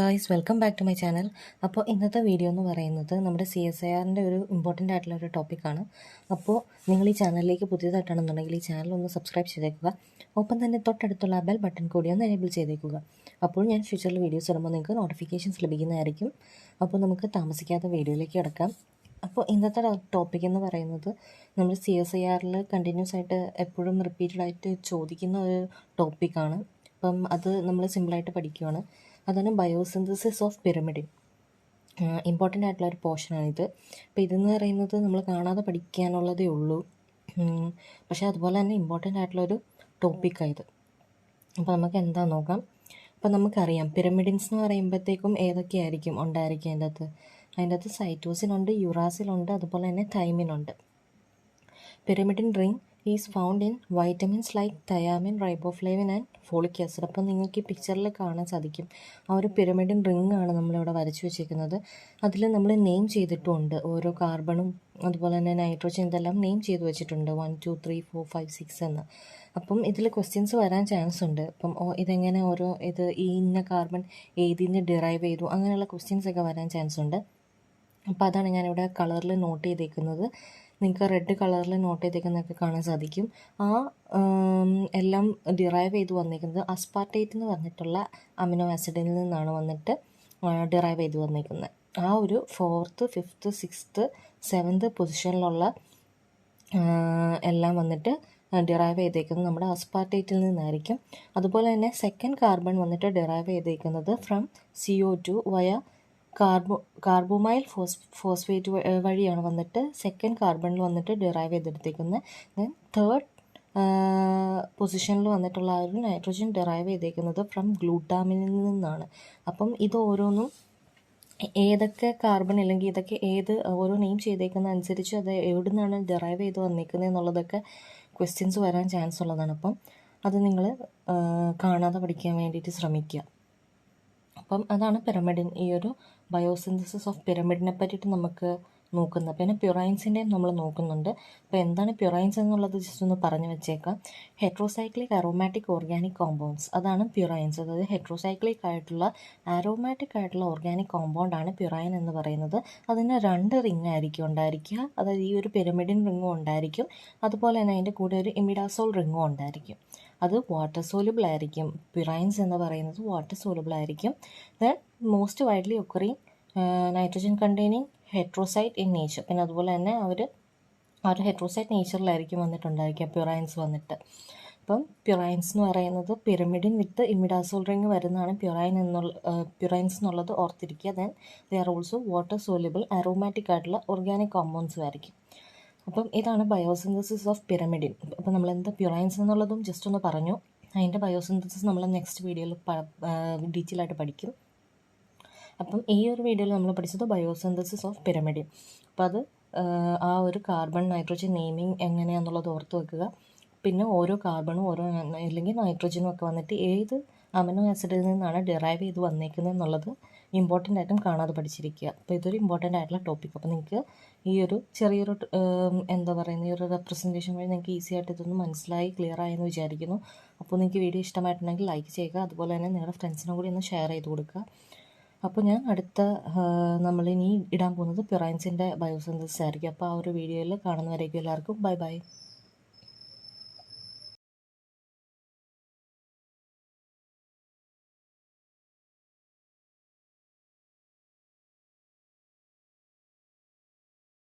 Guys, welcome back to my channel. അപ്പോൾ ഇന്നത്തെ video എന്ന് പറയുന്നത് നമ്മുടെ CSIRൻ്റെ ഒരു ഇമ്പോർട്ടൻ്റ് ആയിട്ടുള്ള ഒരു ടോപ്പിക്കാണ്. അപ്പോൾ നിങ്ങൾ ഈ ചാനലിലേക്ക് പുതിയതായിട്ടാണെന്നുണ്ടെങ്കിൽ ഈ ചാനൽ ഒന്ന് സബ്സ്ക്രൈബ് ചെയ്തേക്കുക. ഒപ്പം തന്നെ തൊട്ടടുത്തുള്ള ബെൽ ബട്ടൺ കൂടി ഒന്ന് എനേബിൾ ചെയ്തേക്കുക. അപ്പോൾ ഞാൻ ഫ്യൂച്ചറിൽ വീഡിയോസ് ഇടുമ്പോൾ നിങ്ങൾക്ക് നോട്ടിഫിക്കേഷൻസ് ലഭിക്കുന്നതായിരിക്കും. അപ്പോൾ നമുക്ക് താമസിക്കാത്ത വീഡിയോയിലേക്ക് കിടക്കാം. അപ്പോൾ ഇന്നത്തെ ടോപ്പിക് എന്ന് പറയുന്നത് നമ്മൾ CSIRൽ കണ്ടിന്യൂസ് ആയിട്ട് എപ്പോഴും റിപ്പീറ്റഡ് ആയിട്ട് ചോദിക്കുന്ന ഒരു ടോപ്പിക്കാണ്. അപ്പം അത് നമ്മൾ സിമ്പിളായിട്ട് പഠിക്കുകയാണ്. അതാണ് ബയോസിന്തസിസ് ഓഫ് പിരമിഡിൻ. ഇമ്പോർട്ടൻ്റ് ആയിട്ടുള്ള ഒരു പോർഷനാണിത്. അപ്പോൾ ഇതെന്ന് പറയുന്നത് നമ്മൾ കാണാതെ പഠിക്കാനുള്ളതേ ഉള്ളൂ, പക്ഷേ അതുപോലെ തന്നെ ഇമ്പോർട്ടൻ്റ് ആയിട്ടുള്ളൊരു ടോപ്പിക്കായത്. അപ്പോൾ നമുക്ക് എന്താ നോക്കാം. അപ്പോൾ നമുക്കറിയാം പിരമിഡിൻസ് എന്ന് പറയുമ്പോഴത്തേക്കും ഏതൊക്കെയായിരിക്കും ഉണ്ടായിരിക്കുക. അതിൻ്റെ അകത്ത് സൈറ്റോസിനുണ്ട്, യുറാസിലുണ്ട്, അതുപോലെ തന്നെ തൈമിനുണ്ട്. Pyrimidine ring is found in vitamins like thiamine, riboflavin and folic acid. അപ്പം നിങ്ങൾക്ക് ഈ പിക്ചറിൽ കാണാൻ സാധിക്കും ആ ഒരു പിരമിഡിൻ റിംഗ് ആണ് നമ്മളിവിടെ വരച്ചു വെച്ചിരിക്കുന്നത്. അതിൽ നമ്മൾ നെയിം ചെയ്തിട്ടുമുണ്ട് ഓരോ കാർബണും, അതുപോലെ തന്നെ നൈട്രോജൻ, ഇതെല്ലാം നെയിം ചെയ്ത് വെച്ചിട്ടുണ്ട് 1 2 3 4 5 6 എന്ന്. അപ്പം ഇതിൽ ക്വസ്റ്റ്യൻസ് വരാൻ ചാൻസ് ഉണ്ട്. അപ്പം ഇതെങ്ങനെ ഈ ഇന്ന കാർബൺ ഏതിന്ന് ഡിറൈവ് ചെയ്തു, അങ്ങനെയുള്ള ക്വസ്റ്റ്യൻസ് ഒക്കെ വരാൻ ചാൻസ് ഉണ്ട്. അപ്പോൾ അതാണ് ഞാനിവിടെ കളറിൽ നോട്ട് ചെയ്തേക്കുന്നത്. നിങ്ങൾക്ക് റെഡ് കളറിൽ നോട്ട് ചെയ്തേക്കുന്നതൊക്കെ കാണാൻ സാധിക്കും. എല്ലാം ഡിറൈവ് ചെയ്ത് വന്നിരിക്കുന്നത് അസ്പാർട്ടേറ്റ് എന്ന് പറഞ്ഞിട്ടുള്ള അമിനോ ആസിഡിൽ നിന്നാണ് വന്നിട്ട് ഡിറൈവ് ചെയ്ത് വന്നിരിക്കുന്നത്. ആ ഒരു 4th 5th 6th 7th പൊസിഷനിലുള്ള എല്ലാം വന്നിട്ട് ഡിറൈവ് ചെയ്തേക്കുന്നത് നമ്മുടെ അസ്പാർട്ടേറ്റിൽ നിന്നായിരിക്കും. അതുപോലെ തന്നെ സെക്കൻഡ് കാർബൺ വന്നിട്ട് ഡിറൈവ് ചെയ്തേക്കുന്നത് ഫ്രം CO2 വയ കാർബോമൈൽ ഫോസ്ഫേറ്റ് വഴിയാണ് വന്നിട്ട് സെക്കൻഡ് കാർബണിൽ വന്നിട്ട് ഡിറൈവ് ചെയ്തെടുത്തേക്കുന്നത്. ദെൻ തേർഡ് പൊസിഷനിൽ വന്നിട്ടുള്ള ആ ഒരു നൈട്രോജൻ ഡിറൈവ് ചെയ്തേക്കുന്നത് ഫ്രം ഗ്ലൂട്ടാമിനിൽ നിന്നാണ്. അപ്പം ഇത് ഓരോന്നും ഏതൊക്കെ കാർബൺ അല്ലെങ്കിൽ ഇതൊക്കെ ഓരോ നെയിം ചെയ്തേക്കുന്ന അനുസരിച്ച് അത് എവിടെ നിന്നാണ് ഡിറൈവ് ചെയ്ത് വന്നേക്കുന്നത് എന്നുള്ളതൊക്കെ ക്വസ്റ്റ്യൻസ് വരാൻ ചാൻസ് ഉള്ളതാണ്. അപ്പം അത് നിങ്ങൾ കാണാതെ പഠിക്കാൻ വേണ്ടിയിട്ട് ശ്രമിക്കുക. അപ്പം അതാണ് പിരമിഡിൻ. ഈ ഒരു ബയോസിന്തസിസ് ഓഫ് പിരമിഡിനെ പറ്റിയിട്ട് നമുക്ക് നോക്കുന്നത്. പിന്നെ പ്യുറൈൻസിൻ്റെയും നമ്മൾ നോക്കുന്നുണ്ട്. അപ്പോൾ എന്താണ് പ്യുറൈൻസ് എന്നുള്ളത് ജസ്റ്റ് ഒന്ന് പറഞ്ഞു വെച്ചേക്കാം. ഹെട്രോസൈക്ലിക് അറോമാറ്റിക് ഓർഗാനിക് കോമ്പൗണ്ട്സ്, അതാണ് പ്യുറൈൻസ്. അതായത് ഹെട്രോസൈക്ലിക് ആയിട്ടുള്ള ആരോമാറ്റിക് ആയിട്ടുള്ള ഓർഗാനിക് കോമ്പൗണ്ടാണ് പ്യുറൈൻ എന്ന് പറയുന്നത്. അതിന് 2 റിംഗ് ആയിരിക്കും ഉണ്ടായിരിക്കുക. അതായത് ഈ ഒരു പിരമിഡിൻ റിംഗും ഉണ്ടായിരിക്കും, അതുപോലെ തന്നെ അതിൻ്റെ കൂടെ ഒരു ഇമിഡാസോൾ റിംഗും ഉണ്ടായിരിക്കും. അത് വാട്ടർ സോലുബിൾ ആയിരിക്കും. പ്യുറൈൻസ് എന്ന് പറയുന്നത് വാട്ടർ സോലുബിൾ ആയിരിക്കും. Then most widely occurring nitrogen containing heterocycle in nature. പിന്നെ അതുപോലെ തന്നെ ആ ഒരു ഹെട്രോസൈറ്റ് നേച്ചറിലായിരിക്കും വന്നിട്ടുണ്ടായിരിക്കുക പ്യുറൈൻസ് വന്നിട്ട്. അപ്പം പ്യുറൈൻസ് എന്ന് പറയുന്നത് പിരമിഡിൻ വിത്ത് ഇമിഡാസോൾ റിംഗ് വരുന്നതാണ് പ്യുറൈൻസ് എന്നുള്ളത് ഓർത്തിരിക്കുക. Then they are also water soluble aromatic ആയിട്ടുള്ള ഓർഗാനിക് കോമ്പൗണ്ട്സും ആയിരിക്കും. അപ്പം ഇതാണ് ബയോസിന്തസിസ് ഓഫ് പിരമിഡിൻ. അപ്പം നമ്മൾ എന്താ പ്യുറൈൻസ് എന്നുള്ളതും ജസ്റ്റ് ഒന്ന് പറഞ്ഞു. അതിൻ്റെ ബയോസിന്തസിസ് നമ്മൾ നെക്സ്റ്റ് വീഡിയോയിൽ ഡീറ്റെയിൽ ആയിട്ട് പഠിക്കും. അപ്പം ഈ ഒരു വീഡിയോയിൽ നമ്മൾ പഠിച്ചത് ബയോസിന്തസിസ് ഓഫ് പിരമിഡിൻ. അപ്പോൾ അത് ആ ഒരു കാർബൺ നൈട്രോജൻ നെയിമിങ് എങ്ങനെയാണെന്നുള്ളത് ഓർത്ത് വെക്കുക. പിന്നെ ഓരോ കാർബണും അല്ലെങ്കിൽ നൈട്രോജനും ഒക്കെ വന്നിട്ട് ഏത് അമിനോ ആസിഡിൽ നിന്നാണ് ഡിറൈവ് ചെയ്ത് വന്നേക്കുന്നത് എന്നുള്ളത് ഇമ്പോർട്ടൻ്റ് ആയിട്ടും കാണാതെ പഠിച്ചിരിക്കുക. അപ്പോൾ ഇതൊരു ഇമ്പോർട്ടൻ്റ് ആയിട്ടുള്ള ടോപ്പിക്. അപ്പോൾ നിങ്ങൾക്ക് ഈ ഒരു ചെറിയൊരു ഈ ഒരു റെപ്രസെൻറ്റേഷൻ വഴി നിങ്ങൾക്ക് ഈസി ആയിട്ട് ഇതൊന്ന് മനസ്സിലായി ക്ലിയർ ആയെന്ന് വിചാരിക്കുന്നു. അപ്പോൾ നിങ്ങൾക്ക് വീഡിയോ ഇഷ്ടമായിട്ടുണ്ടെങ്കിൽ ലൈക്ക് ചെയ്യുക, അതുപോലെ തന്നെ നിങ്ങളുടെ ഫ്രണ്ട്സിനും കൂടി ഒന്ന് ഷെയർ ചെയ്ത് കൊടുക്കുക. അപ്പോൾ ഞാൻ നമ്മളിനി ഇടാൻ പോകുന്നത് പ്യുറൈൻസിൻ്റെ ബയോസിന്തസിസ് ആയിരിക്കും. അപ്പോൾ ആ ഒരു വീഡിയോയിൽ കാണുന്നവരേക്കും എല്ലാവർക്കും ബൈ ബൈ.